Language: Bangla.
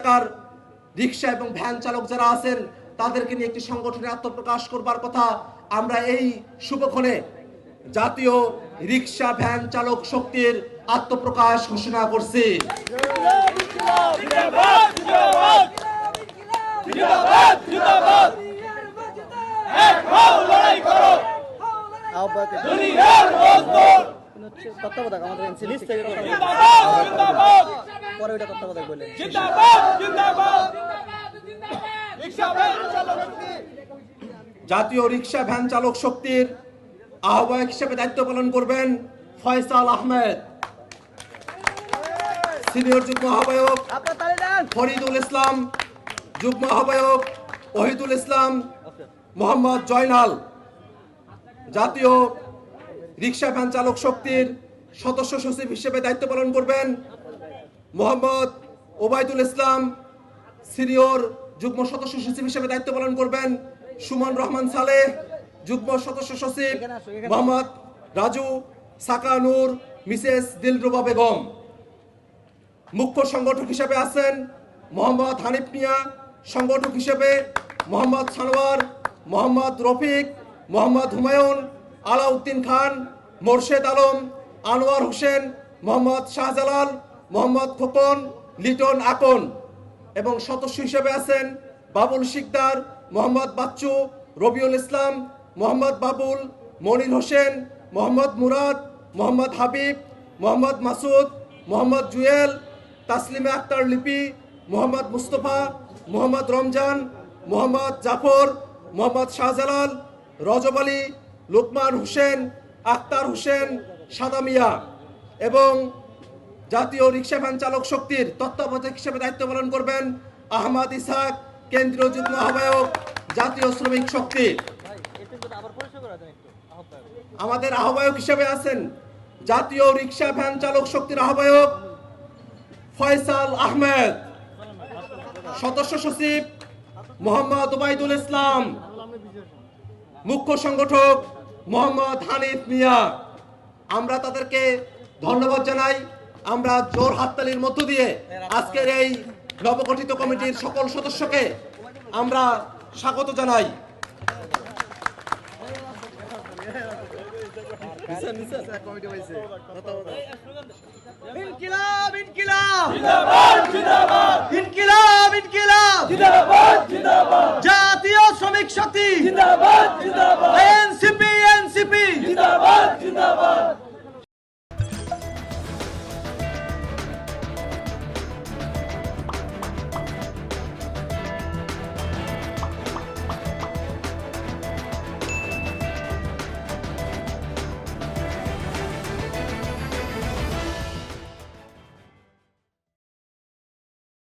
এলাকার রিক্সা এবং ভ্যান চালক যারা আছেন তাদেরকে নিয়ে একটি সংগঠনে আত্মপ্রকাশ করবার কথা আমরা এই শুভক্ষণে জাতীয় রিক্সা ভ্যান চালক শক্তির আত্মপ্রকাশ ঘোষণা করছি। তত্ত্বাবধায়ক আমাদের এনসিপি থেকে পরে ওইটা তত্ত্বাবধায়ক বললেন। জাতীয় রিক্সা ভ্যান চালক শক্তির আহ্বায়ক হিসেবে দায়িত্ব পালন করবেন ফয়সাল আহমেদ। সিনিয়র যুগ্ম আহ্বায়ক ফরিদুল ইসলাম, যুগ্ম আহ্বায়ক ওহিদুল ইসলাম, মোহাম্মদ জয়নাল। জাতীয় রিক্সা ভ্যান চালক শক্তির সদস্য সচিব হিসেবে দায়িত্ব পালন করবেন মোহাম্মদ ওবায়দুল ইসলাম। সিনিয়র যুগ্ম সদস্য সচিব হিসেবে দায়িত্ব পালন করবেন সুমন রহমান সালেহ। যুগ্ম সদস্য সচিব মোহাম্মদ রাজু সাকানুর, মিসেস দিলরুবা বেগম। মুখ্য সংগঠক হিসেবে আছেন মোহাম্মদ হানিফ মিয়া, সংগঠক হিসেবে মোহাম্মদ সানোয়ার, মোহাম্মদ রফিক, মোহাম্মদ হুমায়ুন, আলাউদ্দিন খান, মোর্শেদ আলম, আনোয়ার হোসেন, মোহাম্মদ শাহজালাল, মোহাম্মদ খোকন, লিটন আকন। এবং সদস্য হিসেবে আছেন বাবুল শিকদার, মোহাম্মদ বাচ্চু, রবিউল ইসলাম, মোহাম্মদ বাবুল, মনির হোসেন, মোহাম্মদ মুরাদ, মোহাম্মদ হাবিব, মোহাম্মদ মাসুদ, মোহাম্মদ জুয়েল, তাসলিমা আক্তার লিপি, মোহাম্মদ মুস্তফা, মোহাম্মদ রমজান, মোহাম্মদ জাফর, মোহাম্মদ শাহজালাল, রজব আলী, লোকমান হোসেন, আক্তার হোসেন, সাদা মিয়া। এবং জাতীয় রিক্সা ভ্যান চালক শক্তির তত্ত্বাবধায়ক হিসেবে দায়িত্ব পালন করবেন আহমদ ইসহাক, কেন্দ্রীয় যুগ্ম আহ্বায়ক জাতীয় শ্রমিক শক্তি। আমাদের আহ্বায়ক হিসেবে আছেন জাতীয় রিক্সা ভ্যান চালক শক্তির আহ্বায়ক ফয়সাল আহমেদ। সদস্য সচিব মোহাম্মদ ওবায়দুল ইসলাম। মুখ্য সংগঠক মোহাম্মদ হানিফ মিয়া। আমরা তাদেরকে ধন্যবাদ জানাই। আমরা জোর হাততালির মধ্য দিয়ে আজকের এই নবগঠিত কমিটির সকল সদস্যকে আমরা স্বাগত জানাই। ইনকিলাব ইনকিলাব জিন্দাবাদ জিন্দাবাদ ইনকিলাব ইনকিলাব জিন্দাবাদ জিন্দাবাদ জাতীয় শ্রমিক শক্তি জিন্দাবাদ জিন্দাবাদ